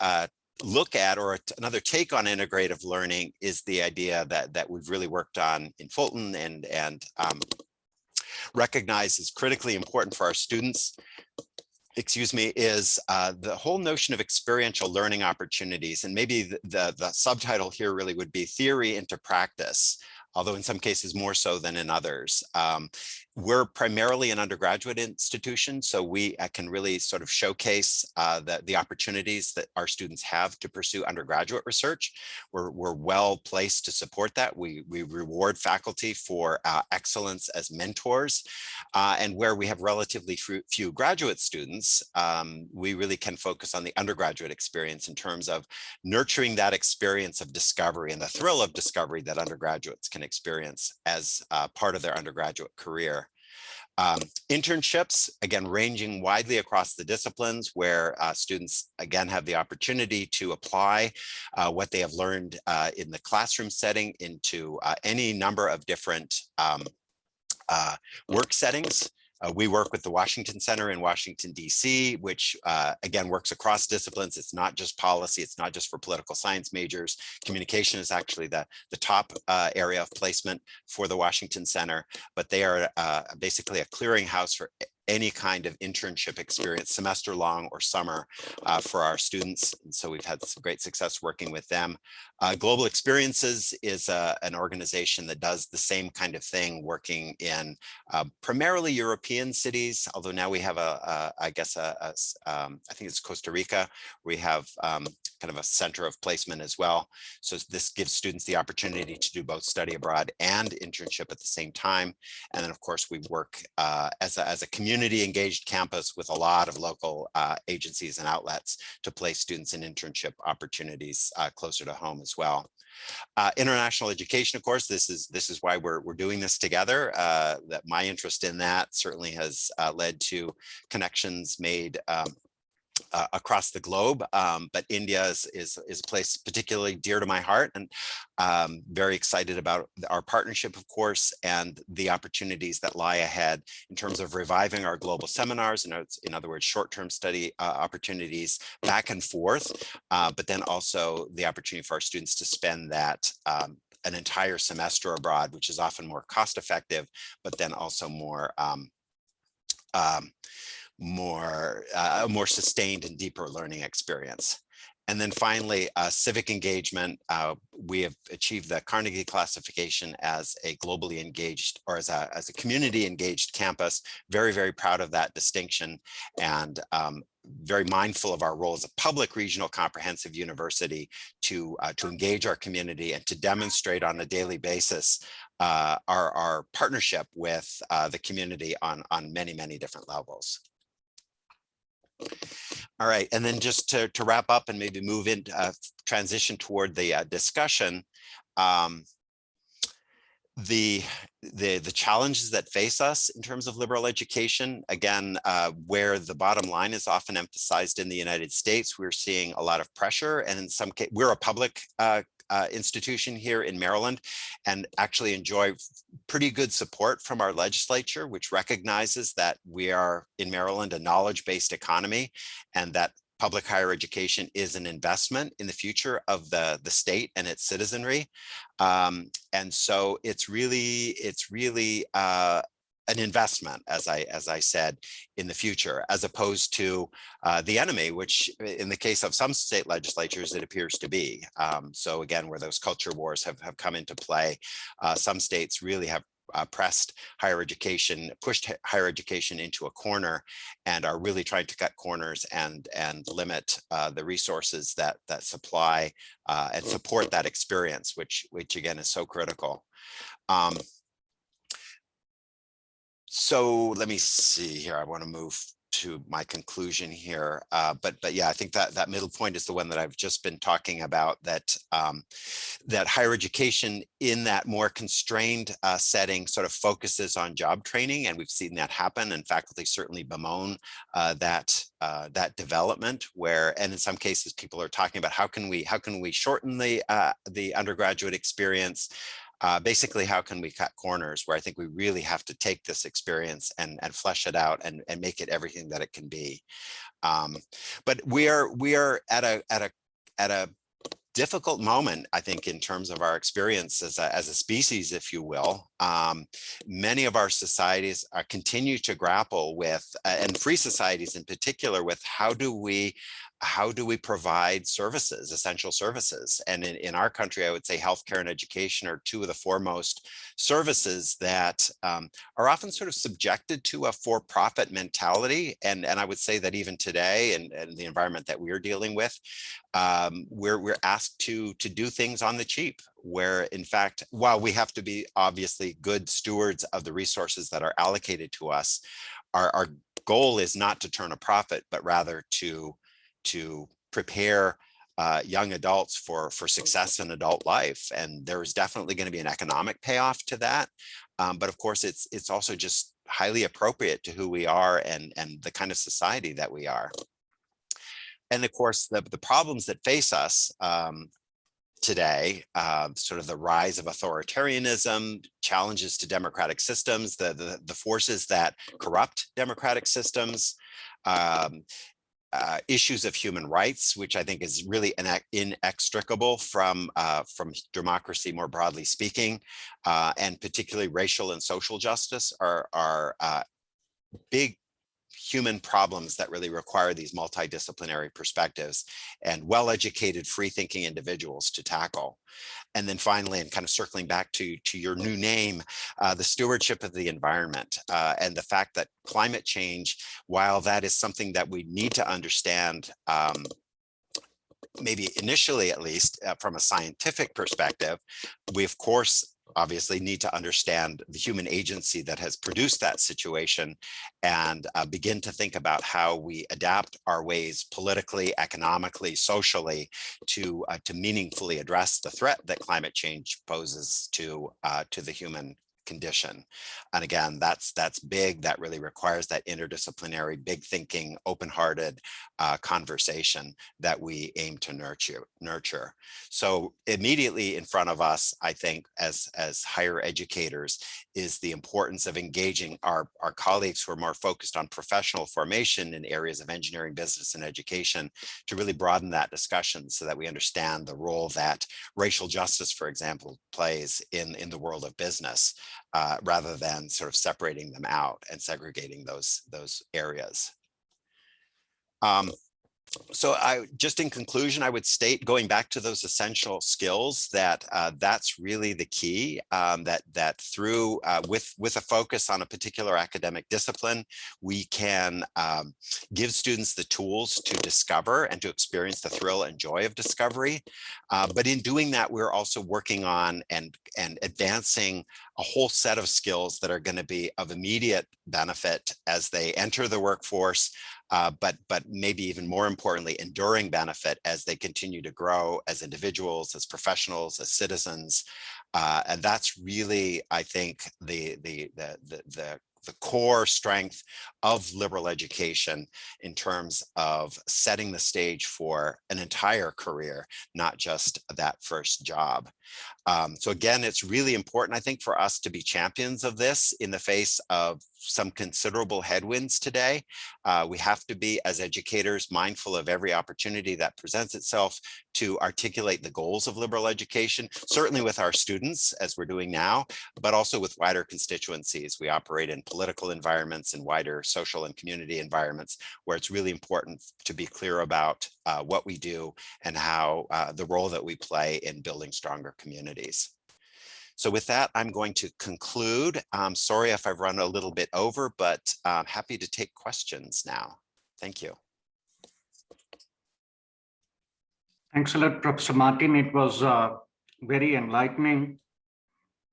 look at, or another take on integrative learning, is the idea that we've really worked on in Fulton and recognize is critically important for our students, excuse me, is the whole notion of experiential learning opportunities. And maybe the subtitle here really would be theory into practice, although in some cases more so than in others. We're primarily an undergraduate institution, so we can really sort of showcase the opportunities that our students have to pursue undergraduate research. We're well placed to support that. We reward faculty for excellence as mentors, and where we have relatively few graduate students, we really can focus on the undergraduate experience in terms of nurturing that experience of discovery and the thrill of discovery that undergraduates can experience as part of their undergraduate career. Internships, again, ranging widely across the disciplines, where students, again, have the opportunity to apply what they have learned in the classroom setting into any number of different work settings. We work with the Washington Center in Washington, D.C., which again works across disciplines. It's not just policy, it's not just for political science majors. Communication is actually the top area of placement for the Washington Center, but they are basically a clearinghouse for any kind of internship experience, semester long or summer, for our students. And so we've had some great success working with them. Global Experiences is an organization that does the same kind of thing, working in primarily European cities, although now we have I think it's Costa Rica. We have kind of a center of placement as well. So this gives students the opportunity to do both study abroad and internship at the same time. And then of course we work as a community engaged campus with a lot of local agencies and outlets to place students in internship opportunities closer to home as well. International education, of course, this is why we're doing this together. That my interest in that certainly has led to connections made across the globe, but India is a place particularly dear to my heart, and very excited about our partnership, of course, and the opportunities that lie ahead in terms of reviving our global seminars, and in other words, short-term study opportunities back and forth, but then also the opportunity for our students to spend that an entire semester abroad, which is often more cost-effective, but then also more more sustained and deeper learning experience. And then finally, civic engagement. We have achieved the Carnegie classification as a globally engaged, or as a community engaged campus. Very, very proud of that distinction, and very mindful of our role as a public regional comprehensive university to engage our community and to demonstrate on a daily basis our partnership with the community on many, many different levels. All right, and then just to wrap up and maybe move into transition toward the discussion, the challenges that face us in terms of liberal education, again, where the bottom line is often emphasized in the United States, we're seeing a lot of pressure, and in some cases, we're a public institution here in Maryland, and actually enjoy pretty good support from our legislature, which recognizes that we are in Maryland a knowledge-based economy, and that public higher education is an investment in the future of the state and its citizenry. And so it's really an investment, as I said, in the future, as opposed to the enemy, which in the case of some state legislatures, it appears to be. So again, where those culture wars have come into play, some states really have pushed higher education into a corner, and are really trying to cut corners and limit the resources that supply and support that experience, which again is so critical. So let me see here. I want to move to my conclusion here, but yeah, I think that middle point is the one that I've just been talking about. That that higher education in that more constrained setting sort of focuses on job training, and we've seen that happen. And faculty certainly bemoan that development. And in some cases, people are talking about how can we shorten the undergraduate experience. Basically, how can we cut corners, where I think we really have to take this experience and flesh it out and make it everything that it can be. But we are at a difficult moment, I think, in terms of our experience as a species, if you will. Many of our societies continue to grapple with, and free societies in particular, with how do we provide services, essential services? And in our country, I would say healthcare and education are two of the foremost services that are often sort of subjected to a for-profit mentality. And I would say that even today, and the environment that we're dealing with, we're asked to do things on the cheap, where in fact, while we have to be obviously good stewards of the resources that are allocated to us, our goal is not to turn a profit, but rather to prepare young adults for success in adult life. And there's definitely going to be an economic payoff to that. But of course, it's also just highly appropriate to who we are and the kind of society that we are. And of course, the problems that face us today, sort of the rise of authoritarianism, challenges to democratic systems, the forces that corrupt democratic systems, issues of human rights, which I think is really inextricable from democracy more broadly speaking, and particularly racial and social justice are big human problems that really require these multidisciplinary perspectives and well-educated, free-thinking individuals to tackle. And then finally, and kind of circling back to your new name, the stewardship of the environment, and the fact that climate change, while that is something that we need to understand, maybe initially at least from a scientific perspective, we of course obviously need to understand the human agency that has produced that situation and begin to think about how we adapt our ways politically, economically, socially to meaningfully address the threat that climate change poses to the human condition. And again, that's big. That really requires that interdisciplinary, big thinking, open-hearted conversation that we aim to nurture. So immediately in front of us, I think, as higher educators, is the importance of engaging our colleagues who are more focused on professional formation in areas of engineering, business, and education to really broaden that discussion so that we understand the role that racial justice, for example, plays in the world of business. Rather than sort of separating them out and segregating those areas. So just in conclusion, I would state, going back to those essential skills, that that's really the key, that through with a focus on a particular academic discipline, we can give students the tools to discover and to experience the thrill and joy of discovery. But in doing that, we're also working on and advancing a whole set of skills that are going to be of immediate benefit as they enter the workforce, but maybe even more importantly, enduring benefit as they continue to grow as individuals, as professionals, as citizens. And that's really, I think, the core strength of liberal education in terms of setting the stage for an entire career, not just that first job. So again, it's really important, I think, for us to be champions of this in the face of some considerable headwinds today. We have to be, as educators, mindful of every opportunity that presents itself to articulate the goals of liberal education, certainly with our students, as we're doing now, but also with wider constituencies. We operate in political environments and wider social and community environments where it's really important to be clear about what we do and how the role that we play in building stronger communities. So with that, I'm going to conclude. I'm sorry if I've run a little bit over, but I'm happy to take questions now. Thank you. Thanks a lot, Professor Martin. It was very enlightening.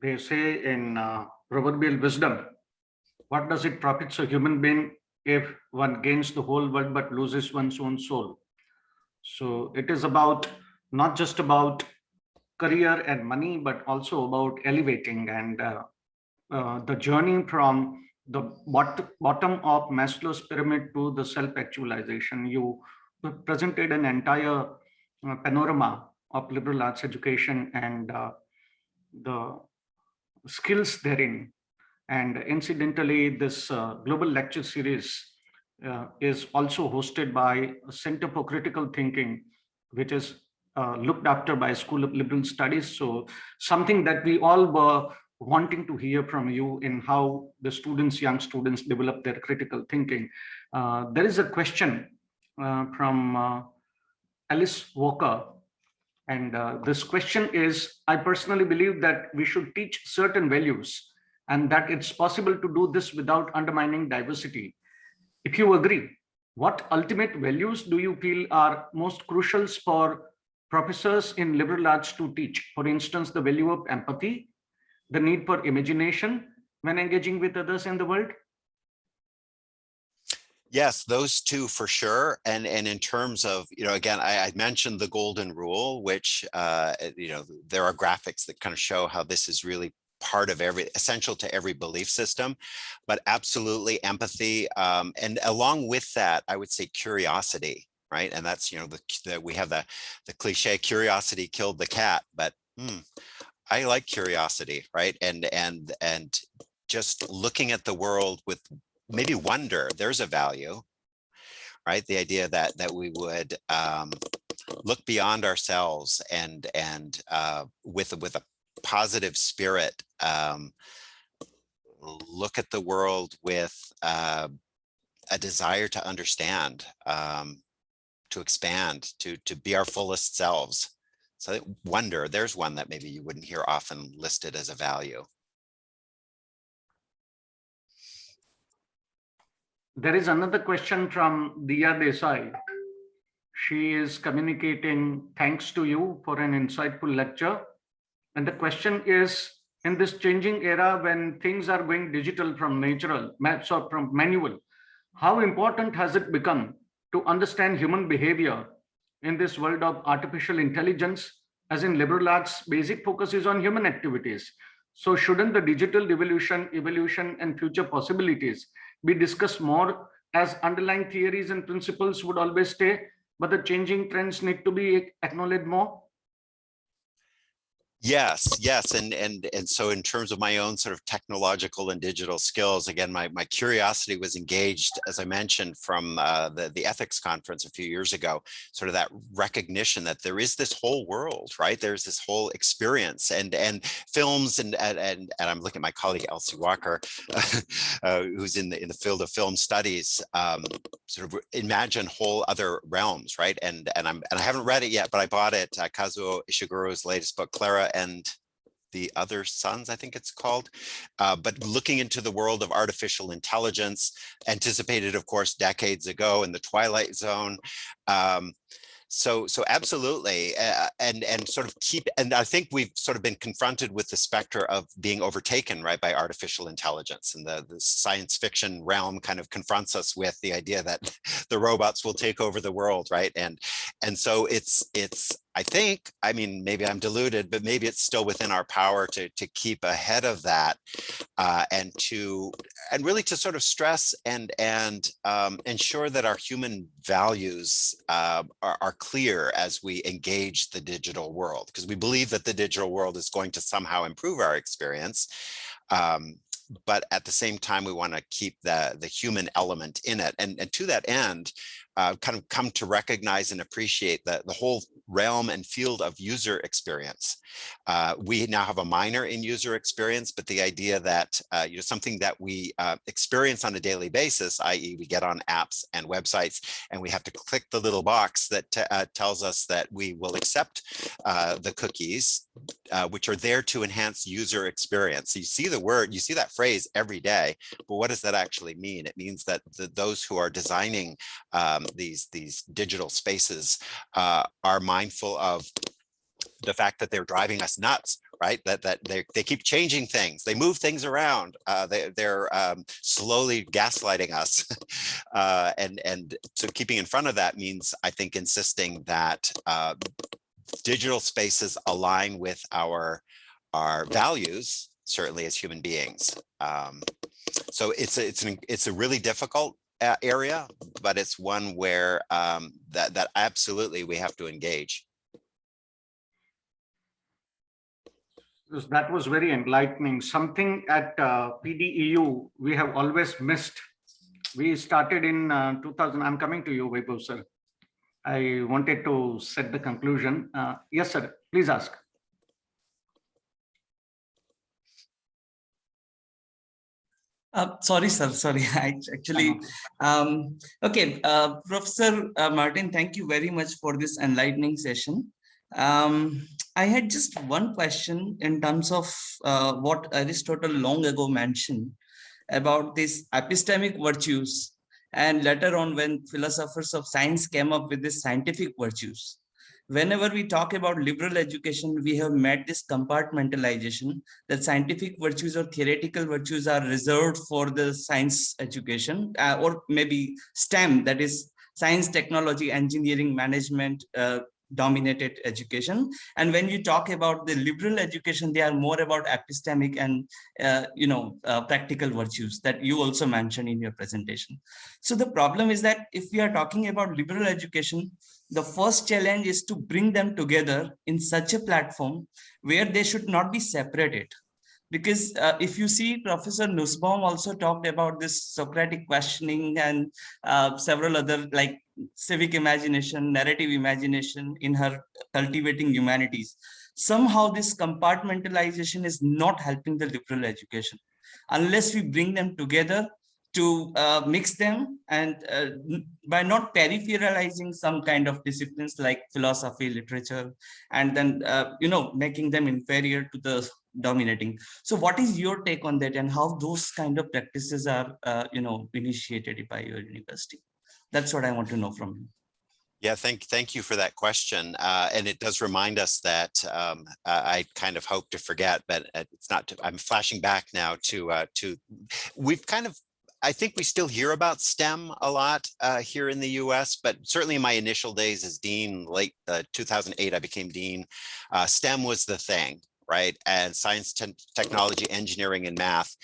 They say in proverbial wisdom, what does it profit a human being if one gains the whole world but loses one's own soul? So it is about not just about career and money, but also about elevating and the journey from the bottom of Maslow's pyramid to the self-actualization. You presented an entire panorama of liberal arts education and the skills therein. And incidentally, this global lecture series is also hosted by a Center for Critical Thinking, which is looked after by School of Liberal Studies. So something that we all were wanting to hear from you in how the students, young students, develop their critical thinking. There is a question from Alice Walker. And this question is, I personally believe that we should teach certain values and that it's possible to do this without undermining diversity. If you agree, what ultimate values do you feel are most crucial for professors in liberal arts to teach? For instance, the value of empathy, the need for imagination when engaging with others in the world? Yes, those two for sure. And in terms of, again, I mentioned the golden rule, which, there are graphics that kind of show how this is really part of essential to every belief system, but absolutely empathy. And along with that, I would say curiosity, right? And that's, we have the cliche, curiosity killed the cat, but I like curiosity, right? And just looking at the world with maybe wonder, there's a value, right? The idea that we would look beyond ourselves and with a positive spirit, look at the world with a desire to understand, to expand, to be our fullest selves. So wonder, there's one that maybe you wouldn't hear often listed as a value. There is another question from Diya Desai. She is communicating thanks to you for an insightful lecture. And the question is, in this changing era when things are going digital from manual, how important has it become to understand human behavior in this world of artificial intelligence? As in liberal arts, basic focus is on human activities. So shouldn't the digital evolution, and future possibilities be discussed more, as underlying theories and principles would always stay, but the changing trends need to be acknowledged more? Yes. And so in terms of my own sort of technological and digital skills, again, my curiosity was engaged, as I mentioned, from the ethics conference a few years ago, sort of that recognition that there is this whole world, right? There's this whole experience and films and I'm looking at my colleague, Elsie Walker, who's in the field of film studies, sort of imagine whole other realms, right? And I haven't read it yet, but I bought it, Kazuo Ishiguro's latest book, Clara and the Other Sons, I think it's called, but looking into the world of artificial intelligence, anticipated, of course, decades ago in the Twilight Zone. So absolutely, and sort of and I think we've sort of been confronted with the specter of being overtaken, right, by artificial intelligence, and the science fiction realm kind of confronts us with the idea that the robots will take over the world, right? And so it's I think, I mean, maybe I'm deluded, but maybe it's still within our power to keep ahead of that, and really to sort of stress and ensure that our human values are clear as we engage the digital world, because we believe that the digital world is going to somehow improve our experience. But at the same time, we want to keep the human element in it. And to that end, kind of come to recognize and appreciate the whole realm and field of user experience. We now have a minor in user experience, but the idea that something that we experience on a daily basis, i.e. we get on apps and websites and we have to click the little box that tells us that we will accept the cookies, which are there to enhance user experience. So you see the word, you see that phrase every day, but what does that actually mean? It means that those who are designing these digital spaces are mindful of the fact that they're driving us nuts, right? That they keep changing things, they move things around, they're slowly gaslighting us, and so keeping in front of that means, I think, insisting that digital spaces align with our values, certainly as human beings. So it's a really difficult area, but it's one where that absolutely we have to engage. That was very enlightening. Something at PDEU we have always missed. We started in 2000. I'm coming to you, Vaibhav sir. I wanted to set the conclusion. Yes, sir. Please ask. Sorry, sir. Sorry. I actually, okay. Professor Martin, thank you very much for this enlightening session. I had just one question in terms of what Aristotle long ago mentioned about these epistemic virtues, and later on when philosophers of science came up with these scientific virtues. Whenever we talk about liberal education, we have met this compartmentalization that scientific virtues or theoretical virtues are reserved for the science education, or maybe STEM, that is science, technology, engineering, management, dominated education. And when you talk about the liberal education, they are more about epistemic and practical virtues that you also mentioned in your presentation. So the problem is that if we are talking about liberal education, the first challenge is to bring them together in such a platform where they should not be separated. Because if you see, Professor Nussbaum also talked about this Socratic questioning and several other like civic imagination, narrative imagination in her Cultivating Humanities. Somehow this compartmentalization is not helping the liberal education unless we bring them together to mix them, and by not peripheralizing some kind of disciplines like philosophy, literature, and then making them inferior to the dominating. So what is your take on that, and how those kind of practices are initiated by your university? That's what I want to know from you. Yeah, thank you for that question. And it does remind us that I kind of hope to forget, but it's not. I'm flashing back now to we've kind of, I think we still hear about STEM a lot here in the US, but certainly in my initial days as dean, late 2008, I became dean. STEM was the thing, right? And science, technology, engineering, and math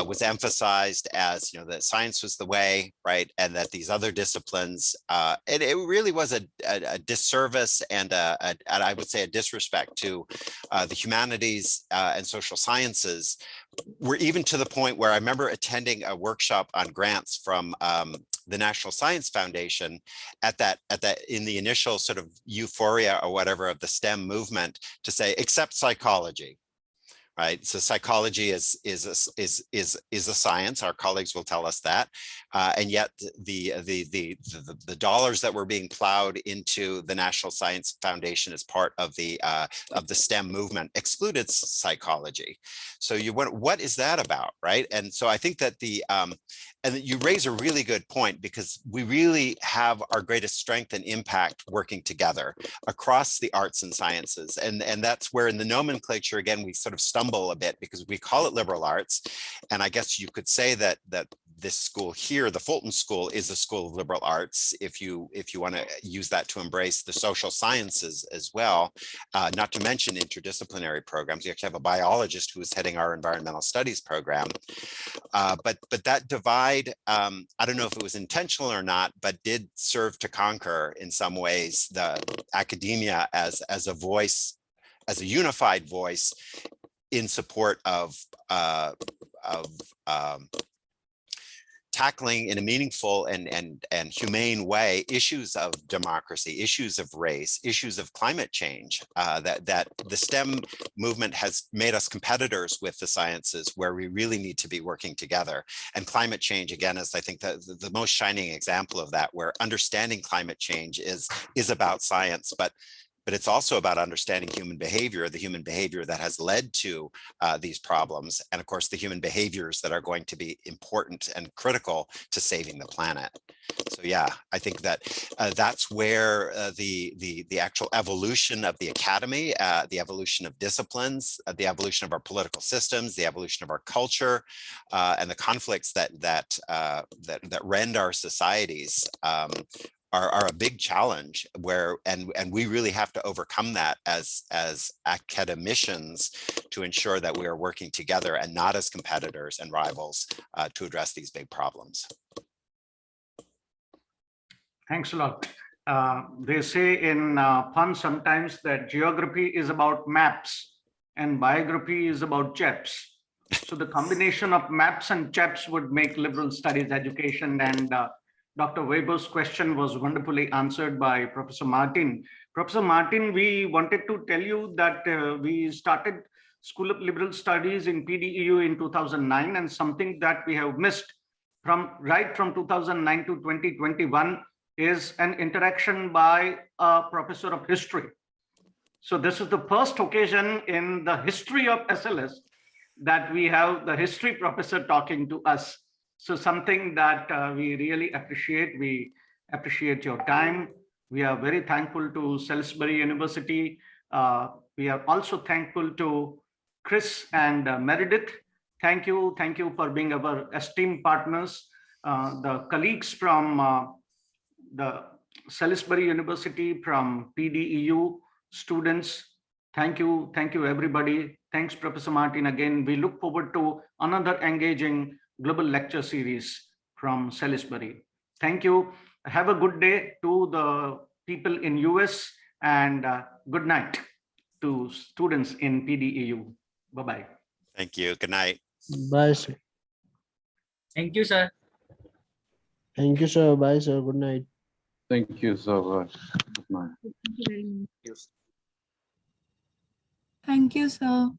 was emphasized as, that science was the way, right? And that these other disciplines, it really was a disservice and I would say a disrespect to the humanities and social sciences. We're even to the point where I remember attending a workshop on grants from the National Science Foundation in the initial sort of euphoria or whatever of the STEM movement, to say, except psychology. Right, so psychology is a science. Our colleagues will tell us that, and yet the dollars that were being plowed into the National Science Foundation as part of the STEM movement excluded psychology. So what is that about, right? And so I think that and you raise a really good point, because we really have our greatest strength and impact working together across the arts and sciences. And that's where in the nomenclature, again, we sort of stumble a bit, because we call it liberal arts. And I guess you could say that this school here, the Fulton School, is a school of liberal arts, if you want to use that to embrace the social sciences as well, not to mention interdisciplinary programs. You actually have a biologist who is heading our environmental studies program. But that divide, I don't know if it was intentional or not, but did serve to conquer in some ways the academia as a voice, as a unified voice in support of tackling in a meaningful and humane way issues of democracy, issues of race, issues of climate change. That the STEM movement has made us competitors with the sciences, where we really need to be working together. And climate change, again, is I think the most shining example of that, where understanding climate change is about science, but it's also about understanding human behavior, the human behavior that has led to these problems, and of course the human behaviors that are going to be important and critical to saving the planet. So yeah, I think that that's where the actual evolution of the academy, the evolution of disciplines, the evolution of our political systems, the evolution of our culture, and the conflicts that rend our societies are a big challenge, and we really have to overcome that as academicians to ensure that we are working together and not as competitors and rivals to address these big problems. Thanks a lot. They say in fun sometimes that geography is about maps and biography is about chaps. So the combination of maps and chaps would make liberal studies education, and Dr. Weber's question was wonderfully answered by Professor Martin. Professor Martin, we wanted to tell you that we started School of Liberal Studies in PDEU in 2009, and something that we have missed right from 2009 to 2021 is an interaction by a professor of history. So this is the first occasion in the history of SLS that we have the history professor talking to us. So something that we really appreciate. We appreciate your time. We are very thankful to Salisbury University. We are also thankful to Chris and Meredith. Thank you for being our esteemed partners. The colleagues from the Salisbury University, from PDEU, students, thank you everybody. Thanks, Professor Martin. Again, we look forward to another engaging global lecture series from Salisbury. Thank you. Have a good day to the people in US, and good night to students in PDEU. Bye-bye. Thank you. Good night. Bye, sir. Thank you, sir. Thank you, sir. Bye, sir. Good night. Thank you, sir. Good night. Thank you very much. Thank you, sir.